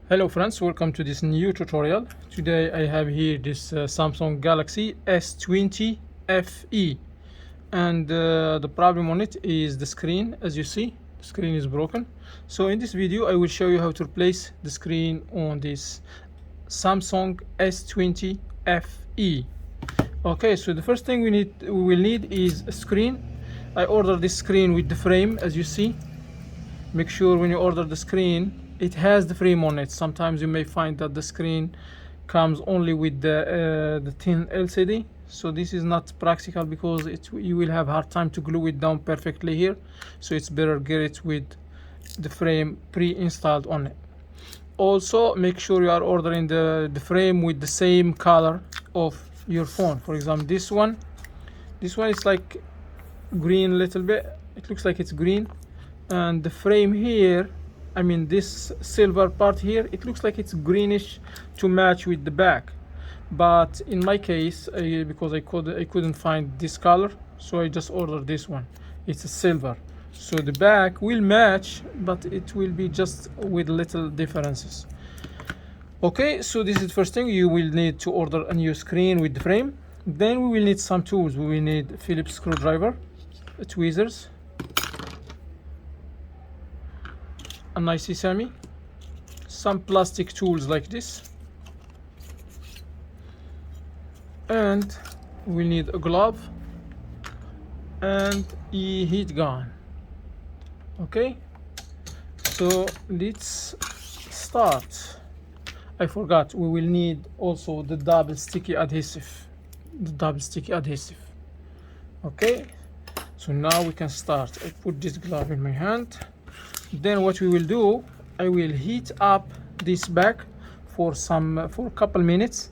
Hello friends, welcome to this new tutorial. Today I have here this Samsung Galaxy S20 FE, and the problem on it is the screen. As you see, the screen is broken. So in this video I will show you how to replace the screen on this Samsung S20 FE. Okay, so the first thing we will need is a screen. I ordered this screen with the frame, as you see. Make sure when you order the screen it has the frame on it. Sometimes you may find that the screen comes only with the thin LCD, so this is not practical because you will have hard time to glue it down perfectly here. So it's better get it with the frame pre-installed on it. Also make sure you are ordering the frame with the same color of your phone. For example, this one is like green a little bit. It looks like it's green, and the frame here, I mean this silver part here, it looks like it's greenish to match with the back. But in my case, because I couldn't find this color, so I just ordered this one. It's a silver, so the back will match, but it will be just with little differences. Okay, so this is the first thing. You will need to order a new screen with the frame. Then we will need some tools. We will need Phillips screwdriver, tweezers, an IC semi, some plastic tools like this, and we need a glove and a heat gun. Okay, so let's start. I forgot, we will need also the double sticky adhesive. Okay, so now we can start. I put this glove in my hand. Then what we will do, I will heat up this back for a couple minutes.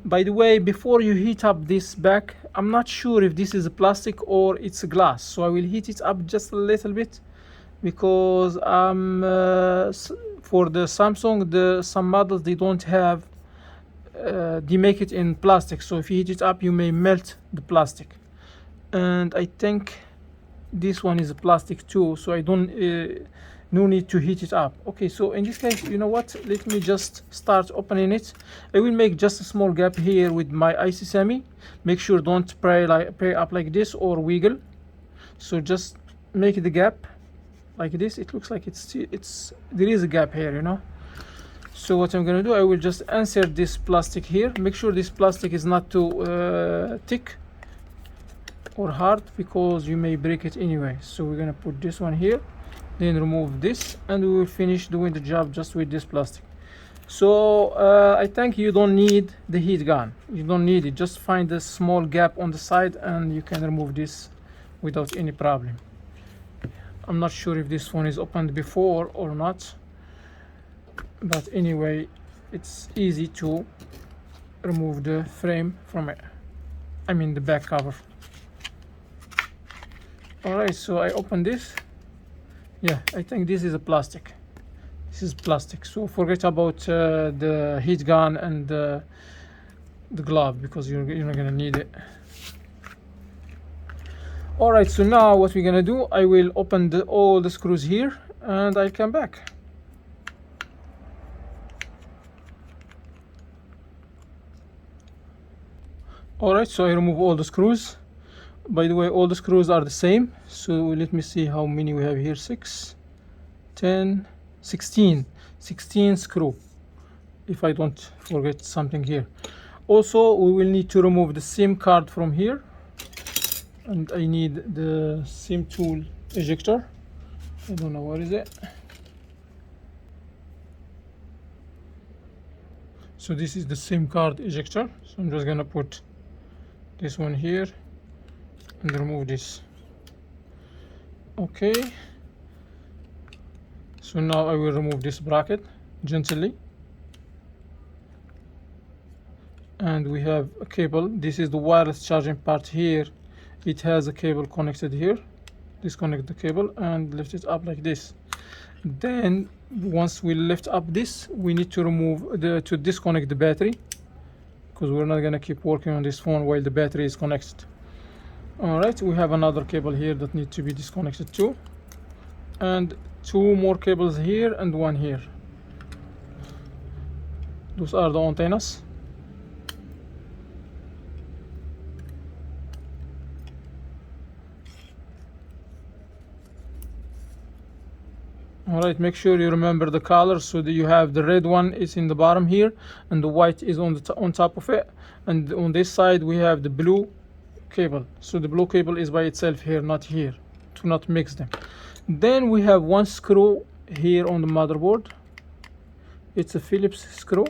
By the way, before you heat up this back, I'm not sure if this is a plastic or it's a glass, so I will heat it up just a little bit, because for the Samsung, some models they don't have, they make it in plastic, so if you heat it up you may melt the plastic, and I think this one is a plastic too, so I don't no need to heat it up. Okay, so in this case, you know what, let me just start opening it. I will make just a small gap here with my IC semi. Make sure don't pry up like this or wiggle, so just make the gap like this. It looks like there is a gap here, you know. So what I'm gonna do, I will just insert this plastic here. Make sure this plastic is not too thick or hard, because you may break it anyway. So we're gonna put this one here, then remove this, and we will finish doing the job just with this plastic. So I think you don't need the heat gun, you don't need it. Just find a small gap on the side and you can remove this without any problem. I'm not sure if this one is opened before or not, but anyway, it's easy to remove the frame from it, I mean the back cover. Alright, so I open this. Yeah, I think this is a plastic. This is plastic, so forget about the heat gun and the glove, because you're not gonna need it. Alright, so now what we're gonna do, I will open all the screws here and I'll come back. Alright, so I remove all the screws. By the way, all the screws are the same, so let me see how many we have here. 6, 10, 16 screw, if I don't forget something here. Also, we will need to remove the SIM card from here, and I need the SIM tool ejector. I don't know, what is it? So this is the SIM card ejector, so I'm just gonna put this one here and remove this. Okay, so now I will remove this bracket gently, and we have a cable. This is the wireless charging part here. It has a cable connected here. Disconnect the cable and lift it up like this. Then once we lift up this, we need to disconnect the battery, because we're not gonna keep working on this phone while the battery is connected. Alright, we have another cable here that needs to be disconnected too, and 2 more cables here and 1 here. Those are the antennas. Alright, make sure you remember the colors, so that you have the red one is in the bottom here and the white is on the on top of it, and on this side we have the blue cable. So the blue cable is by itself here, not here, to not mix them. Then we have one screw here on the motherboard. It's a Phillips screw,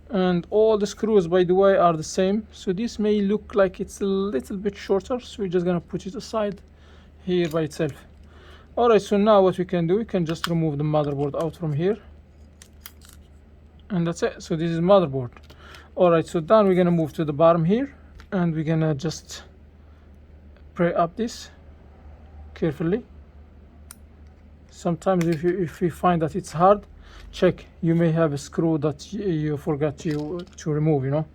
and all the screws, by the way, are the same. So this may look like it's a little bit shorter, so we're just gonna put it aside here by itself. Alright, so now what we can do, we can just remove the motherboard out from here, and that's it. So this is motherboard. Alright, so then we're gonna move to the bottom here, and we're gonna just pry up this carefully. Sometimes if you find that it's hard, check, you may have a screw that you forgot to remove, you know.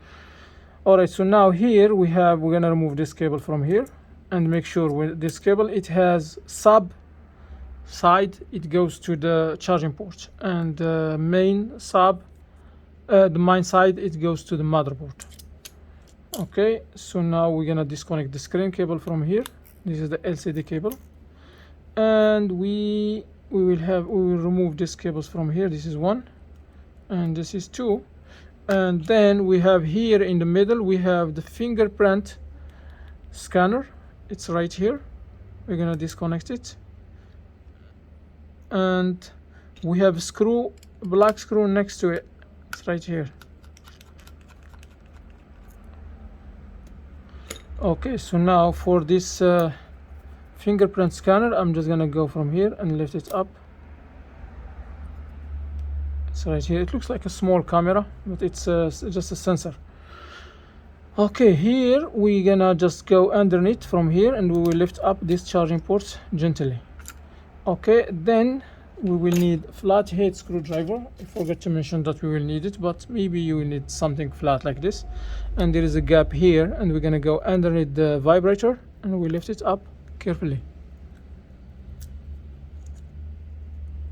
Alright, so now here we're gonna remove this cable from here, and make sure with this cable it has sub side, it goes to the charging port, and main sub, the main side, it goes to the motherboard. Okay, so now we're gonna disconnect the screen cable from here. This is the LCD cable, and we will remove these cables from here. This is one, and this is two, and then we have here in the middle we have the fingerprint scanner. It's right here. We're gonna disconnect it, and we have a screw, a black screw next to it. It's right here. Okay, so now for this fingerprint scanner, I'm just gonna go from here and lift it up. It's right here. It looks like a small camera, but it's just a sensor. Okay, here we're gonna just go underneath from here, and we will lift up this charging port gently. Okay, then we will need a flat head screwdriver. I forgot to mention that we will need it, but maybe you will need something flat like this. And there is a gap here, and we're gonna go underneath the vibrator, and we lift it up carefully.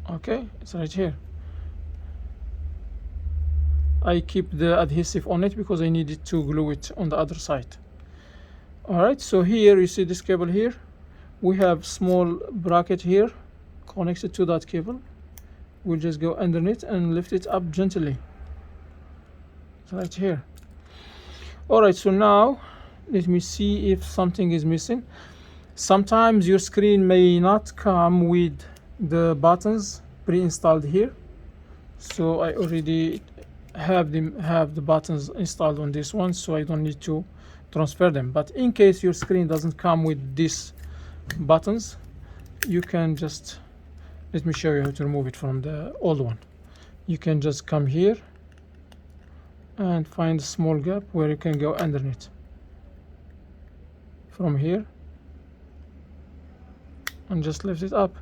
Okay, it's right here. I keep the adhesive on it because I needed to glue it on the other side. Alright, so here you see this cable here. We have small bracket here connected to that cable. We'll just go underneath and lift it up gently. It's right here. Alright, so now let me see if something is missing. Sometimes your screen may not come with the buttons pre-installed here. So I already have the buttons installed on this one, so I don't need to transfer them. But in case your screen doesn't come with these buttons, you can just, let me show you how to remove it from the old one. You can just come here and find a small gap where you can go underneath from here, and just lift it up.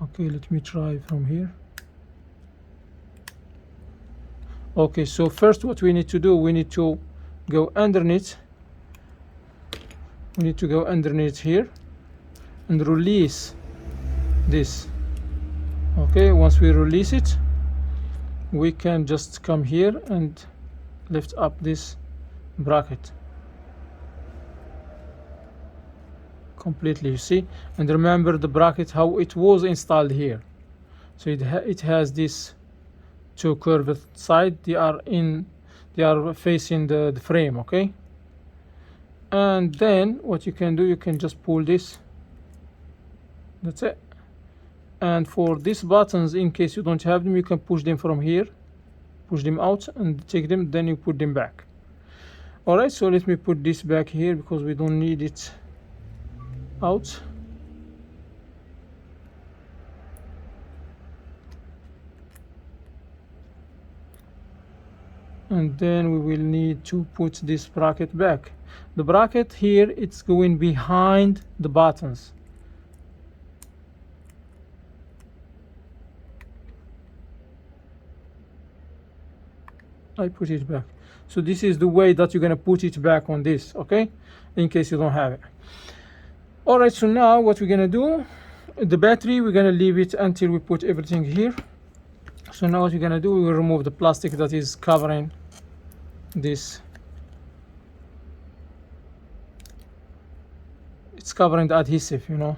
Okay, let me try from here. Okay, so first what we need to do, we need to go underneath. We need to go underneath here and release this. Okay, once we release it, we can just come here and lift up this bracket completely, you see. And remember the bracket, how it was installed here. So it has this two curved side. They are facing the frame. Okay, and then what you can do, you can just pull this. That's it. And for these buttons, in case you don't have them, you can push them from here, push them out and take them, then you put them back. Alright, so let me put this back here because we don't need it out. And then we will need to put this bracket back. The bracket here, it's going behind the buttons. I put it back. So this is the way that you're gonna put it back on this, okay, in case you don't have it. All right, so now what we're gonna do, the battery, we're gonna leave it until we put everything here. So now what we're gonna do, we will remove the plastic that is covering this. It's covering the adhesive, you know.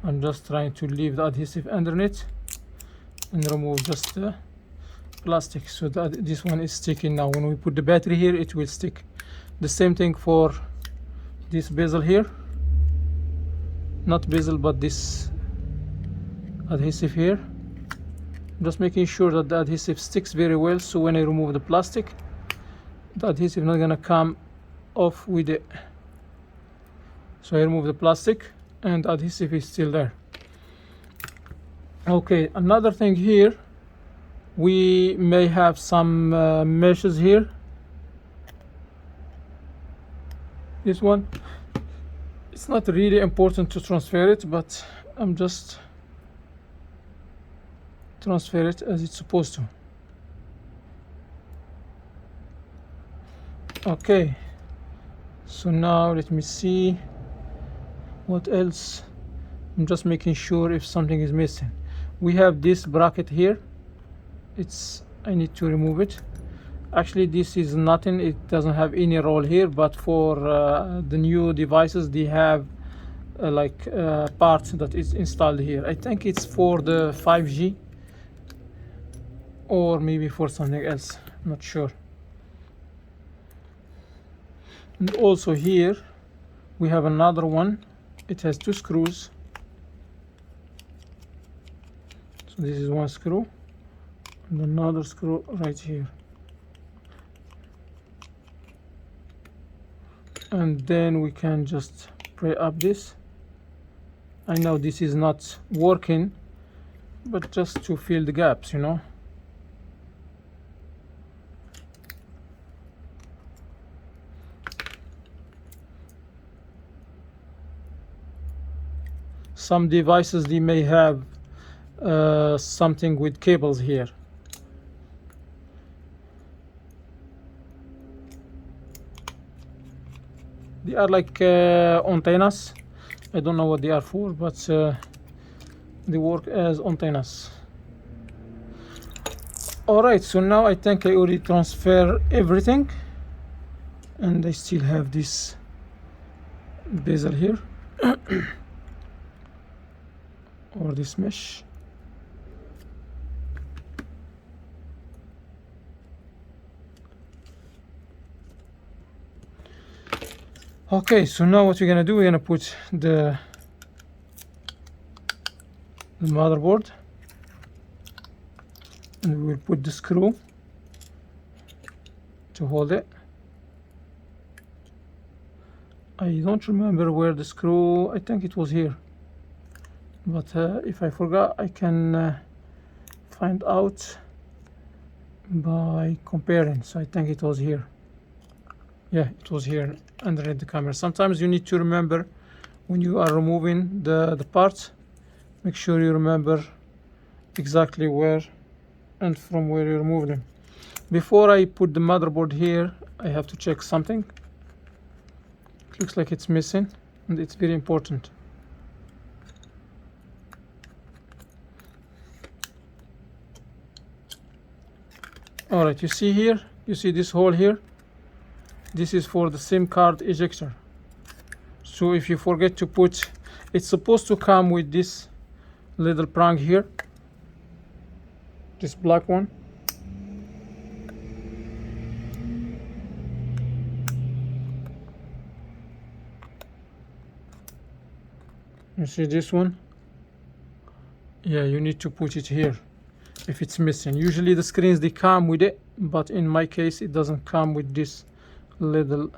I'm just trying to leave the adhesive underneath and remove just the plastic, so that this one is sticking now. When we put the battery here, it will stick. The same thing for this bezel here, not bezel but this adhesive here. Just making sure that the adhesive sticks very well, so when I remove the plastic, the adhesive not gonna come off with it. So I remove the plastic and the adhesive is still there. Okay, another thing here, we may have some meshes here. This one, it's not really important to transfer it, but I'm just transfer it as it's supposed to. Okay, so now let me see what else. I'm just making sure if something is missing. We have this bracket here. I need to remove it. Actually, this is nothing, it doesn't have any role here, but for the new devices, they have part that is installed here. I think it's for the 5G or maybe for something else, I'm not sure. And also here we have another one. It has 2 screws. So this is one screw and another screw right here. And then we can just pry up this. I know this is not working, but just to fill the gaps, you know. Some devices, they may have something with cables here. They are like antennas. I don't know what they are for, but they work as antennas. Alright, so now I think I already transfer everything, and I still have this bezel here or this mesh. Okay, so now what we're gonna do, we're gonna put the motherboard, and we will put the screw to hold it. I don't remember where the screw, I think it was here, but if I forgot, I can find out by comparing. So I think it was here. Yeah, it was here underneath the camera. Sometimes you need to remember when you are removing the parts, make sure you remember exactly where and from where you remove them. Before I put the motherboard here, I have to check something. It looks like it's missing, and it's very important. All right, you see here, you see this hole here? This is for the SIM card ejector. So if you forget to put, it's supposed to come with this little prong here, this black one. You see this one? Yeah, you need to put it here if it's missing. Usually the screens, they come with it, but in my case it doesn't come with this little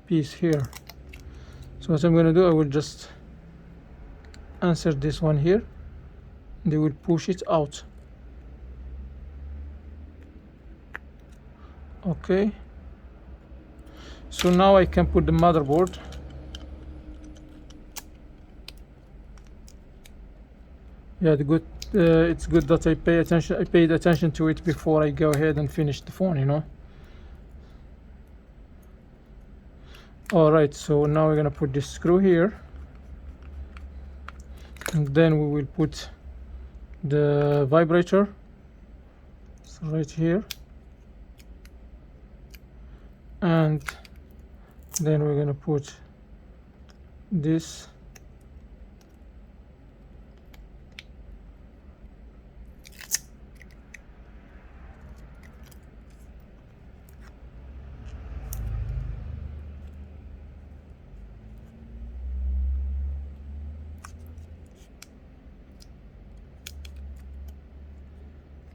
piece here. So what I'm going to do, I will just insert this one here. They will push it out. Okay, So now I can put the motherboard. Yeah, it's good that I paid attention to it before I go ahead and finish the phone, you know. All right, so now we're gonna put this screw here, and then we will put the vibrator right here, and then we're gonna put this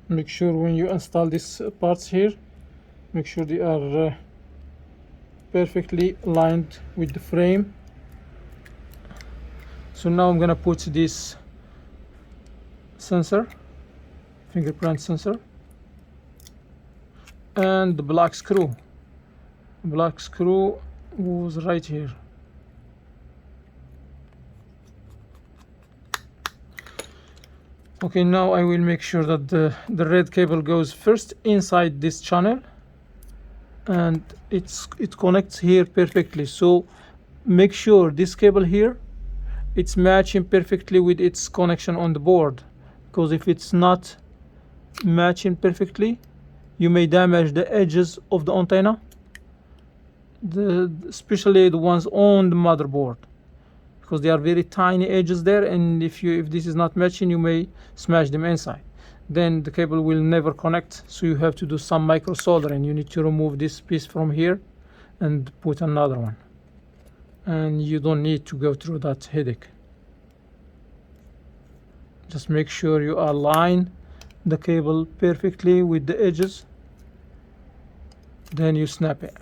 make sure when you install these parts here, make sure they are perfectly aligned with the frame. So now I'm gonna put this sensor, fingerprint sensor, and the black screw. The black screw was right here. Okay, now I will make sure that the red cable goes first inside this channel, and it connects here perfectly. So make sure this cable here, it's matching perfectly with its connection on the board, because if it's not matching perfectly, you may damage the edges of the antenna, especially the ones on the motherboard, because they are very tiny edges there, and if this is not matching, you may smash them inside. Then the cable will never connect, so you have to do some micro soldering. You need to remove this piece from here and put another one, and you don't need to go through that headache. Just make sure you align the cable perfectly with the edges, then you snap it.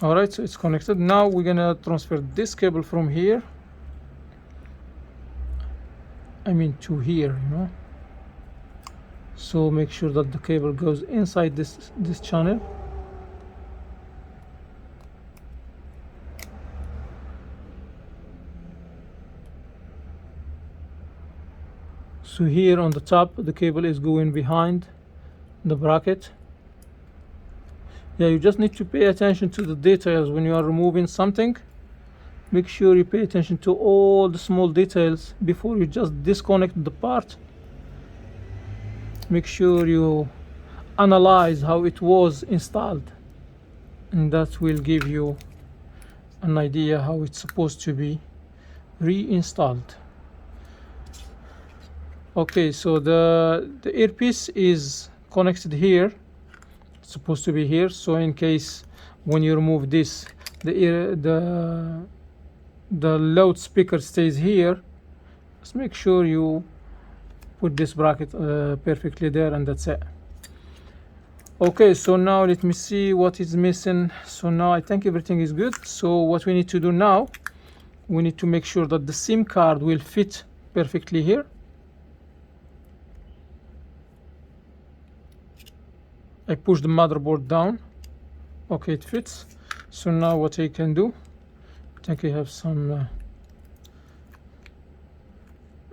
All right, so it's connected. Now we're gonna transfer this cable from here, to here, you know. So make sure that the cable goes inside this channel. So here on the top, the cable is going behind the bracket. Yeah, you just need to pay attention to the details when you are removing something. Make sure you pay attention to all the small details before you just disconnect the part. Make sure you analyze how it was installed, and that will give you an idea how it's supposed to be reinstalled. Okay, so the earpiece is connected here. It's supposed to be here, so in case when you remove this, the loudspeaker stays here. Just make sure you put this bracket perfectly there, and that's it. Okay, so now let me see what is missing. So now I think everything is good. So what we need to do now, we need to make sure that the SIM card will fit perfectly here. I push the motherboard down. Okay, it fits. So now what I can do, I think I have some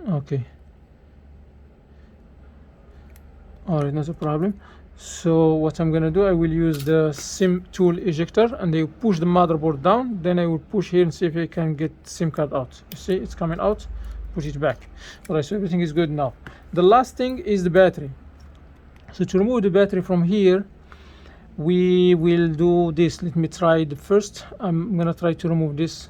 okay, all right, not a problem. So what I'm gonna do, I will use the SIM tool ejector, and I push the motherboard down. Then I will push here and see if I can get SIM card out. You see, it's coming out. Push it back. All right, so everything is good now. The last thing is the battery. So to remove the battery from here, we will do this. Let me try the first. I'm gonna try to remove this.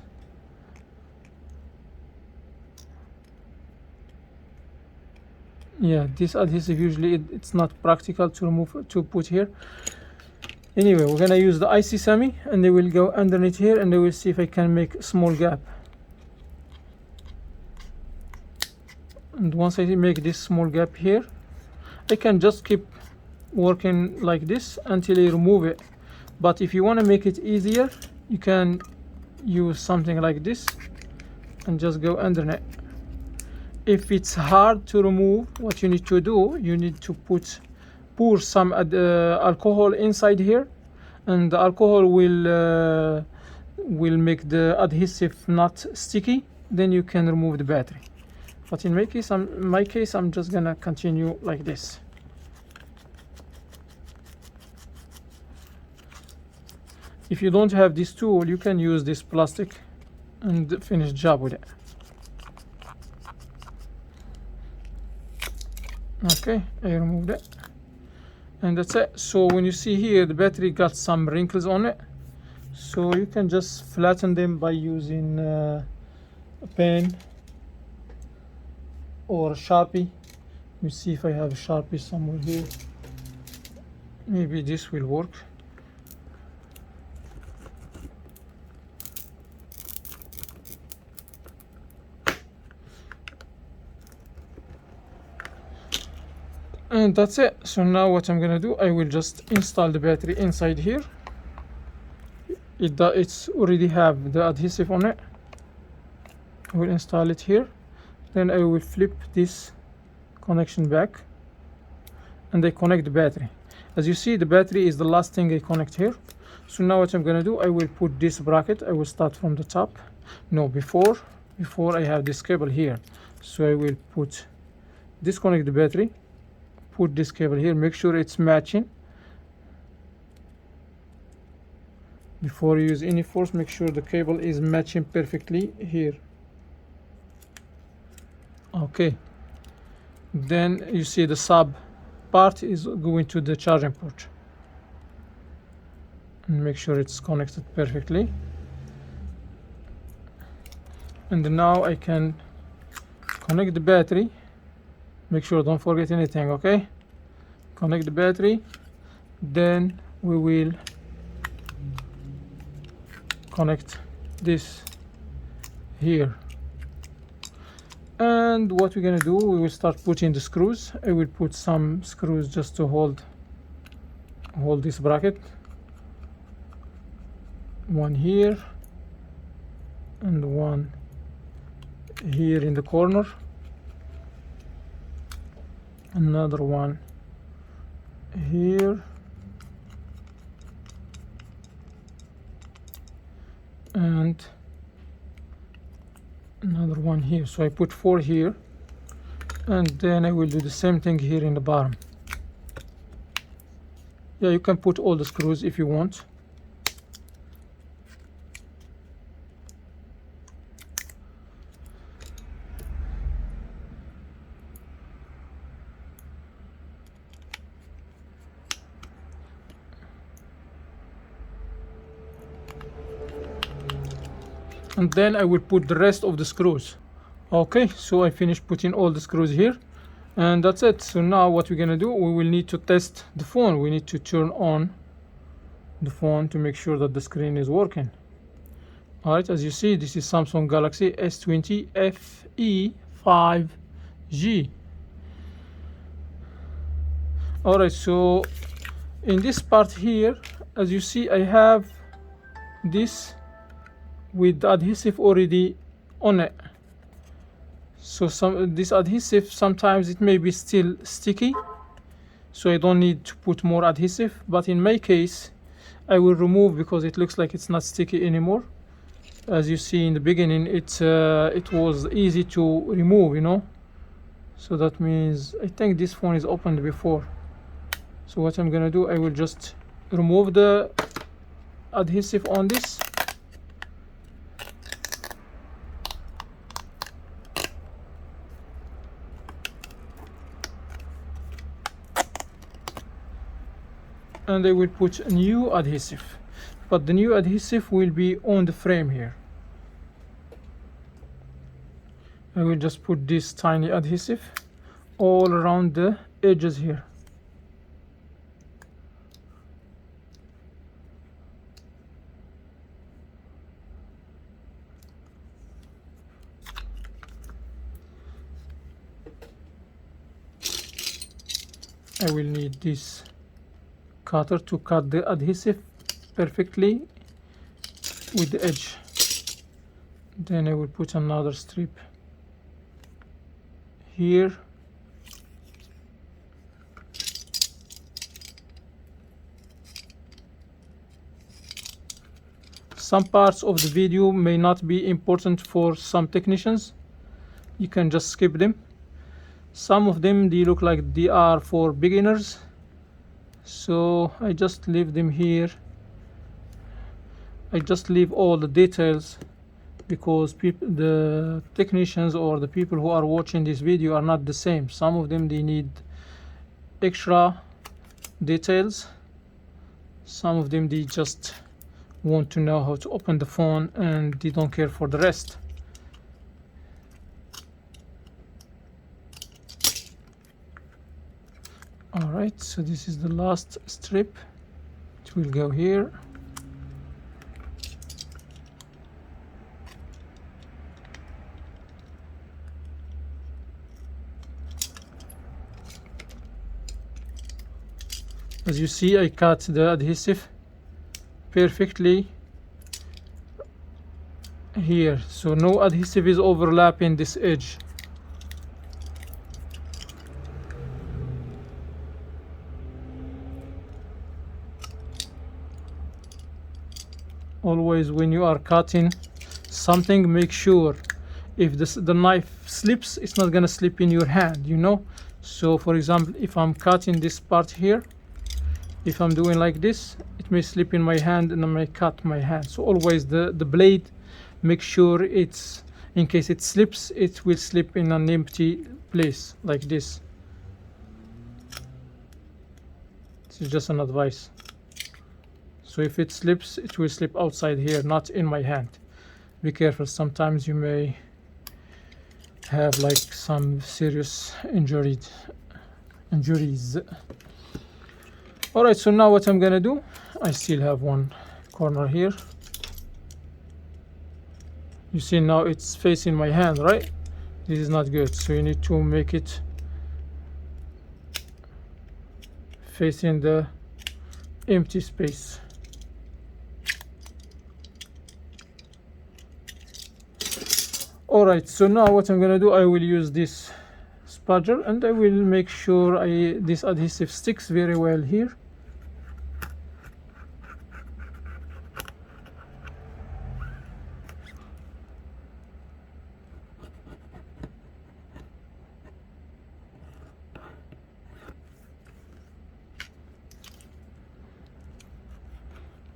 Yeah, this adhesive usually it's not practical to remove, to put here. Anyway, we're gonna use the IC semi, and they will go underneath here, and they will see if I can make a small gap. And once I make this small gap here, I can just keep working like this until I remove it. But if you want to make it easier, you can use something like this and just go underneath. If it's hard to remove, what you need to do, you need to pour some alcohol inside here, and the alcohol will make the adhesive not sticky, then you can remove the battery. But in my case I'm just gonna continue like this. If you don't have this tool, you can use this plastic and finish the job with it. Okay, I removed it, and that's it. So when you see here, the battery got some wrinkles on it, so you can just flatten them by using a pen or a Sharpie. Let me see if I have a Sharpie somewhere here. Maybe this will work. And that's it. So now what I'm gonna do, I will just install the battery inside here. It's already have the adhesive on it. I will install it here, then I will flip this connection back and I connect the battery. As you see, the battery is the last thing I connect here. So now what I'm gonna do, I will put this bracket. I will start from the top. No, before I have this cable here. So I will disconnect the battery, put this cable here, make sure it's matching. Before you use any force, make sure the cable is matching perfectly here. Okay, then you see the sub part is going to the charging port, and make sure it's connected perfectly. And now I can connect the battery. Make sure don't forget anything. Okay, connect the battery, then we will connect this here. And what we're gonna do, we will start putting the screws. I will put some screws just to hold this bracket. One here and one here in the corner, another one here, and another one here. So I put 4 here, and then I will do the same thing here in the bottom. Yeah, you can put all the screws if you want. And then I will put the rest of the screws. Okay, so I finished putting all the screws here, and that's it. So now what we're gonna do, we will need to test the phone. We need to turn on the phone to make sure that the screen is working. Alright, as you see, this is Samsung Galaxy S20 FE 5G. Alright, so in this part here, as you see, I have this with the adhesive already on it. So this adhesive, sometimes it may be still sticky, so I don't need to put more adhesive. But in my case, I will remove because it looks like it's not sticky anymore. As you see in the beginning, it was easy to remove, you know. So that means I think this phone is opened before. So what I'm gonna do, I will just remove the adhesive on this. And I will put a new adhesive, but the new adhesive will be on the frame here. I will just put this tiny adhesive all around the edges here. I will need this cutter to cut the adhesive perfectly with the edge. Then I will put another strip here, some parts of the video may not be important for some technicians. You can just skip them. Some of them, they look like they are for beginners, so I just leave them here. I just leave all the details because the technicians or the people who are watching this video are not the same. Some of them, they need extra details. Some of them, they just want to know how to open the phone and they don't care for the rest. Alright, so this is the last strip. It will go here. As you see, I cut the adhesive perfectly here, so no adhesive is overlapping this edge. Always when you are cutting something, make sure if the knife slips, it's not gonna slip in your hand, you know. So for example, if I'm cutting this part here, if I'm doing like this, it may slip in my hand and I may cut my hand. So always the blade, make sure it's, in case it slips, it will slip in an empty place like this. This is just an advice. So if it slips, it will slip outside here, not in my hand. Be careful, sometimes you may have like some serious injuries. Alright, so now what I'm gonna do, I still have one corner here. You see now it's facing my hand, right? This is not good, so you need to make it facing the empty space. Alright, so now what I'm gonna do, I will use this spudger and I will make sure this adhesive sticks very well here.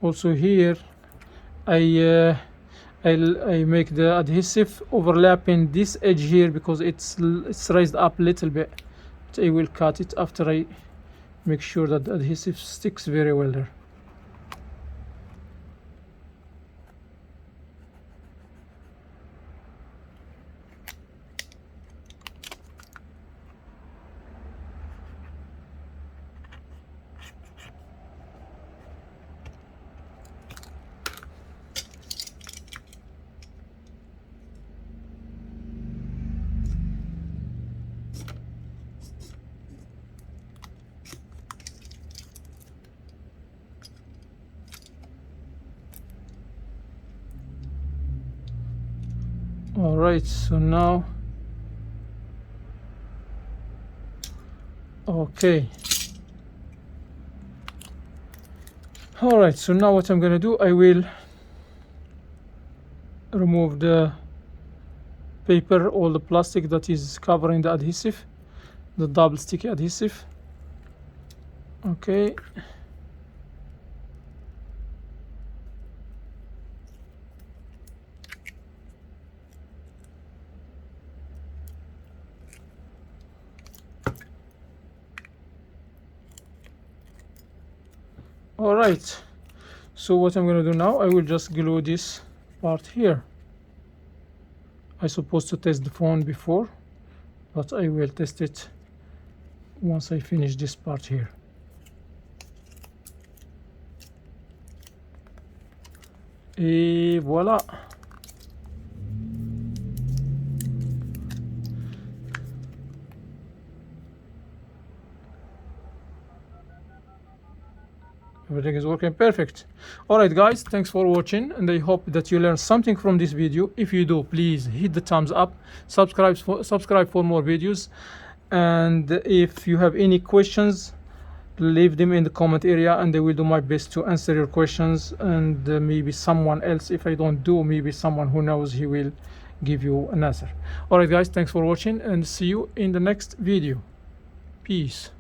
Also here, I make the adhesive overlapping this edge here because it's raised up a little bit. But I will cut it after I make sure that the adhesive sticks very well there. Alright, so now, okay. Alright, so now what I'm gonna do, I will remove the paper, all the plastic that is covering the adhesive, the double sticky adhesive. Okay. Alright, so what I'm gonna do now, I will just glue this part here. I supposed to test the phone before, but I will test it once I finish this part here. Et voila. Everything is working perfect. Alright guys, thanks for watching and I hope that you learned something from this video. If you do, please hit the thumbs up, subscribe for more videos, and if you have any questions, leave them in the comment area, and I will do my best to answer your questions. And maybe someone else, if I don't do, maybe someone who knows, he will give you an answer. Alright guys, thanks for watching, and see you in the next video. Peace.